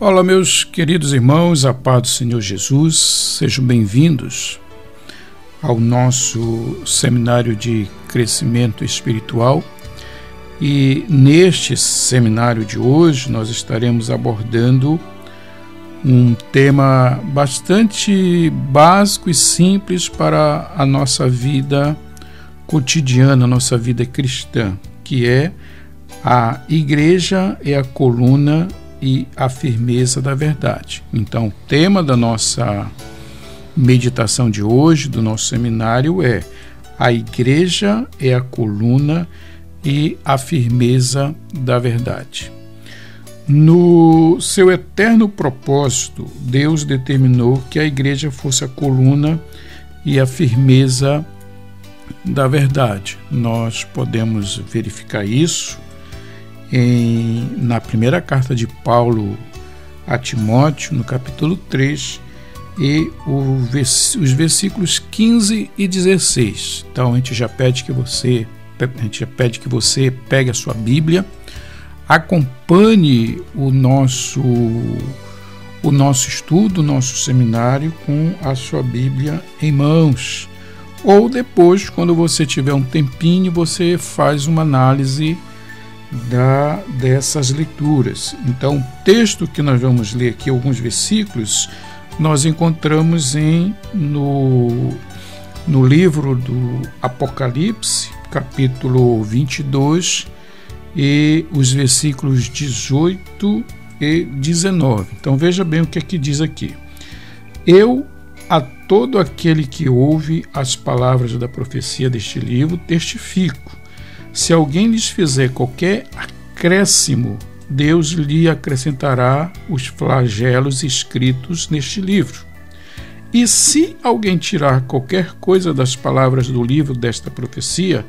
Olá, meus queridos irmãos, a paz do Senhor Jesus, sejam bem-vindos ao nosso seminário de crescimento espiritual. E neste seminário de hoje nós estaremos abordando um tema bastante básico e simples para a nossa vida cotidiana, a nossa vida cristã, que é a igreja é a coluna e a firmeza da verdade. Então, o tema da nossa meditação de hoje, do nosso seminário, é a igreja é a coluna e a firmeza da verdade. No seu eterno propósito, Deus determinou que a igreja fosse a coluna e a firmeza da verdade. Nós podemos verificar isso na primeira carta de Paulo a Timóteo, no capítulo 3, e os versículos 15 e 16. Então a gente já pede que você pegue a sua Bíblia, acompanhe o nosso estudo, o nosso seminário com a sua Bíblia em mãos. Ou depois, quando você tiver um tempinho, você faz uma análise dessas leituras. Então, o texto que nós vamos ler aqui, alguns versículos, nós encontramos no livro do Apocalipse, capítulo 22, e os versículos 18 e 19. Então, veja bem o que é que diz aqui. Eu, a todo aquele que ouve as palavras da profecia deste livro, testifico. Se alguém lhes fizer qualquer acréscimo, Deus lhe acrescentará os flagelos escritos neste livro. E se alguém tirar qualquer coisa das palavras do livro desta profecia,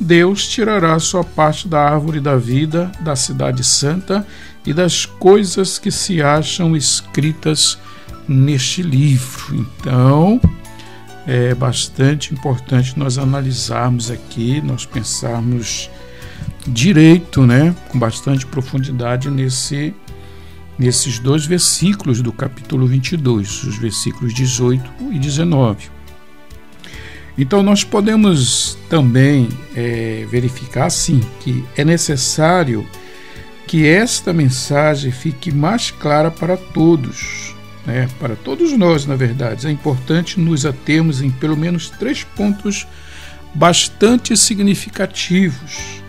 Deus tirará a sua parte da árvore da vida, da cidade santa e das coisas que se acham escritas neste livro. Então, é bastante importante nós analisarmos aqui, nós pensarmos direito, com bastante profundidade nesses dois versículos do capítulo 22, os versículos 18 e 19. Então nós podemos também verificar, sim, que é necessário que esta mensagem fique mais clara para todos, para todos nós, na verdade. É importante nos atermos em pelo menos 3 pontos bastante significativos.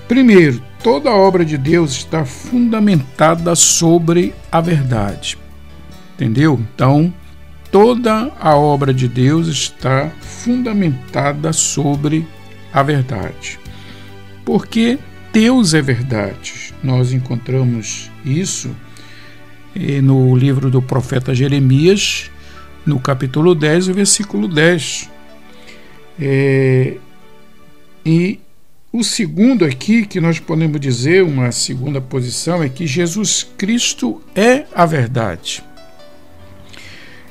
Primeiro, toda a obra de Deus está fundamentada sobre a verdade. Entendeu? Então, toda a obra de Deus está fundamentada sobre a verdade. Porque Deus é verdade. Nós encontramos isso no livro do profeta Jeremias, no capítulo 10, o versículo 10. E o segundo aqui, que nós podemos dizer, uma segunda posição, é que Jesus Cristo é a verdade.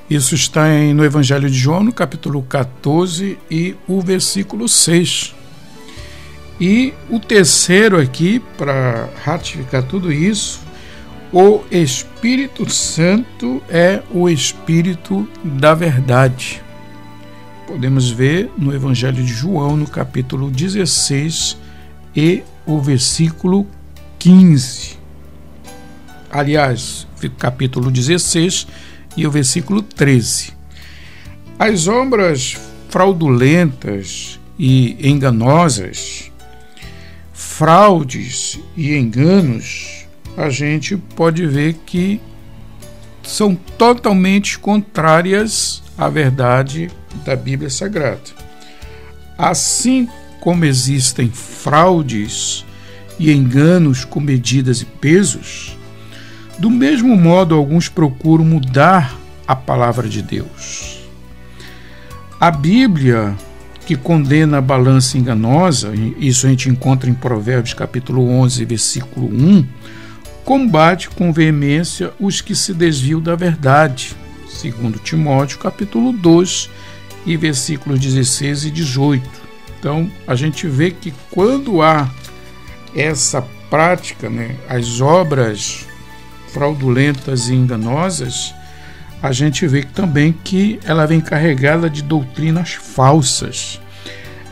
Isso está no Evangelho de João, no capítulo 14 e o versículo 6. E o terceiro aqui, para ratificar tudo isso, o Espírito Santo é o Espírito da verdade. Podemos ver no Evangelho de João, no capítulo 16 e o versículo 15. Aliás, capítulo 16 e o versículo 13. As obras fraudulentas e enganosas, fraudes e enganos, a gente pode ver que são totalmente contrárias à verdade da Bíblia Sagrada. Assim como existem fraudes e enganos com medidas e pesos, do mesmo modo alguns procuram mudar a palavra de Deus. A Bíblia, que condena a balança enganosa, isso a gente encontra em Provérbios capítulo 11, versículo 1, combate com veemência os que se desviam da verdade, segundo Timóteo, capítulo 2, e versículos 16 e 18. Então, a gente vê que quando há essa prática, as obras fraudulentas e enganosas, a gente vê também que ela vem carregada de doutrinas falsas,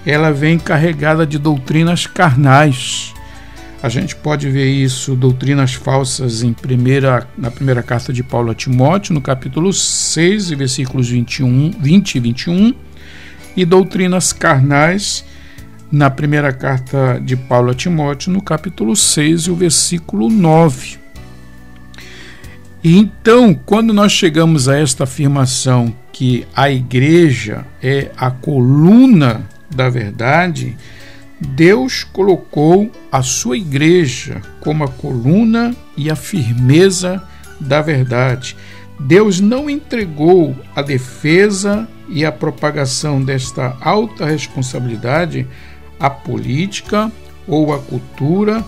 ela vem carregada de doutrinas carnais. A gente pode ver isso, doutrinas falsas, na primeira carta de Paulo a Timóteo, no capítulo 6, versículos 20 e 21, e doutrinas carnais na primeira carta de Paulo a Timóteo, no capítulo 6, o versículo 9. E então, quando nós chegamos a esta afirmação que a igreja é a coluna da verdade, Deus colocou a sua igreja como a coluna e a firmeza da verdade. Deus não entregou a defesa e a propagação desta alta responsabilidade à política ou à cultura,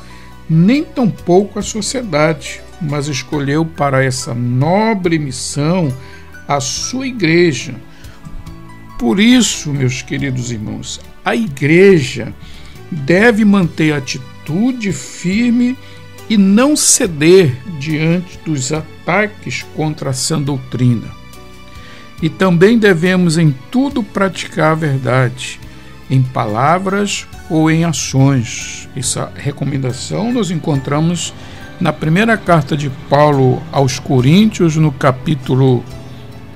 nem tampouco à sociedade, mas escolheu para essa nobre missão a sua igreja. Por isso, meus queridos irmãos, a igreja deve manter a atitude firme e não ceder diante dos ataques contra a sã doutrina. E também devemos em tudo praticar a verdade, em palavras ou em ações. Essa recomendação nós encontramos na primeira carta de Paulo aos Coríntios, no capítulo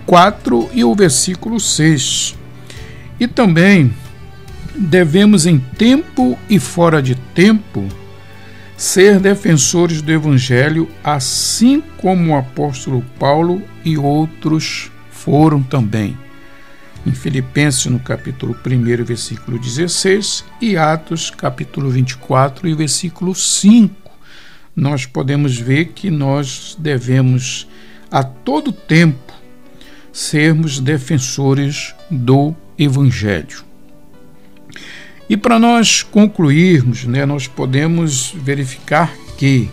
4 e o versículo 6. E também devemos, em tempo e fora de tempo, ser defensores do Evangelho, assim como o apóstolo Paulo e outros foram também. Em Filipenses, no capítulo 1, versículo 16, e Atos, capítulo 24 e versículo 5, nós podemos ver que nós devemos, a todo tempo, sermos defensores do Evangelho. E para nós concluirmos, nós podemos verificar que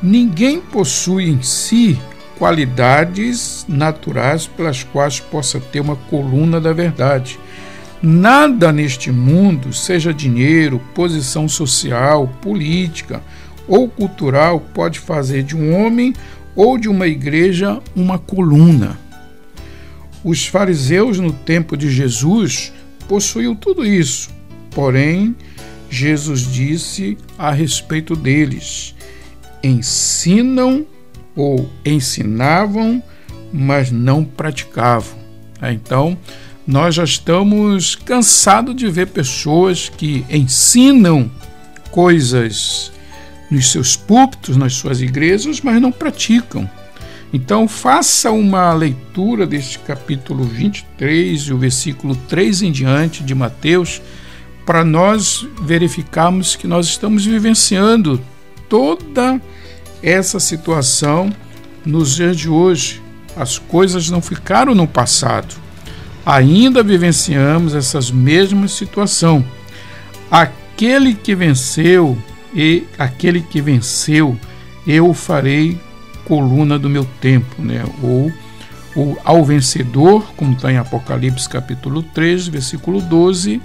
ninguém possui em si qualidades naturais pelas quais possa ter uma coluna da verdade. Nada neste mundo, seja dinheiro, posição social, política ou cultural, pode fazer de um homem ou de uma igreja uma coluna. Os fariseus no tempo de Jesus possuíam tudo isso, porém Jesus disse a respeito deles: ensinam ou ensinavam, mas não praticavam. Então, nós já estamos cansados de ver pessoas que ensinam coisas nos seus púlpitos, nas suas igrejas, mas não praticam. Então, faça uma leitura deste capítulo 23 e o versículo 3 em diante de Mateus, para nós verificarmos que nós estamos vivenciando toda essa situação nos dias de hoje. As coisas não ficaram no passado. Ainda vivenciamos essas mesmas situações. Aquele que venceu, eu o farei coluna do meu tempo, ou ao vencedor, como está em Apocalipse capítulo 3, versículo 12,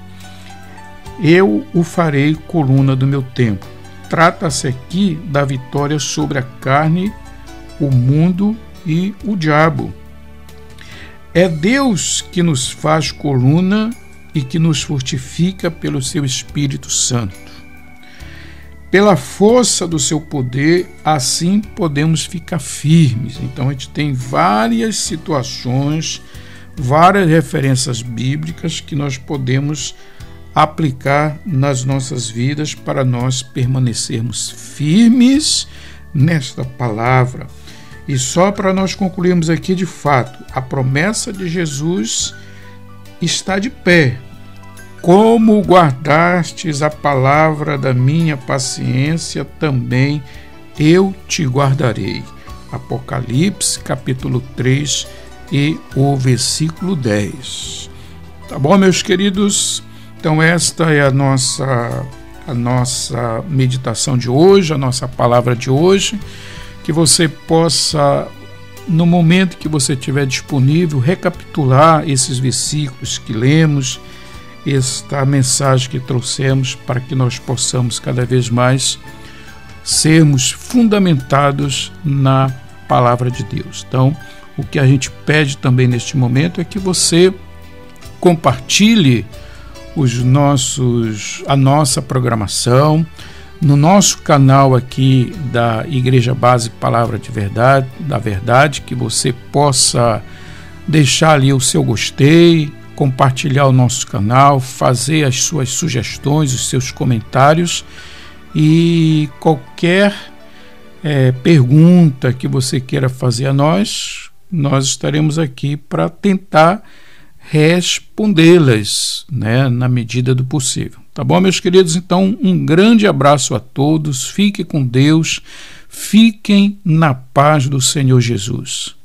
eu o farei coluna do meu tempo. Trata-se aqui da vitória sobre a carne, o mundo e o diabo. É Deus que nos faz coluna e que nos fortifica pelo seu Espírito Santo. Pela força do seu poder, assim podemos ficar firmes. Então a gente tem várias situações, várias referências bíblicas que nós podemos aplicar nas nossas vidas para nós permanecermos firmes nesta palavra. E só para nós concluirmos aqui, de fato, a promessa de Jesus está de pé. Como guardastes a palavra da minha paciência, também eu te guardarei. Apocalipse, capítulo 3 e o versículo 10. Tá bom, meus queridos? Então esta é a nossa meditação de hoje, a nossa palavra de hoje. Que você possa, no momento que você estiver disponível, recapitular esses versículos que lemos, esta mensagem que trouxemos, para que nós possamos cada vez mais sermos fundamentados na palavra de Deus. Então, o que a gente pede também neste momento é que você compartilhe a nossa programação no nosso canal aqui da Igreja Base Palavra da Verdade, que você possa deixar ali o seu gostei, compartilhar o nosso canal, fazer as suas sugestões, os seus comentários, e qualquer pergunta que você queira fazer a nós estaremos aqui para tentar respondê-las, né, na medida do possível. Tá bom, meus queridos? Então, um grande abraço a todos, fiquem com Deus, fiquem na paz do Senhor Jesus.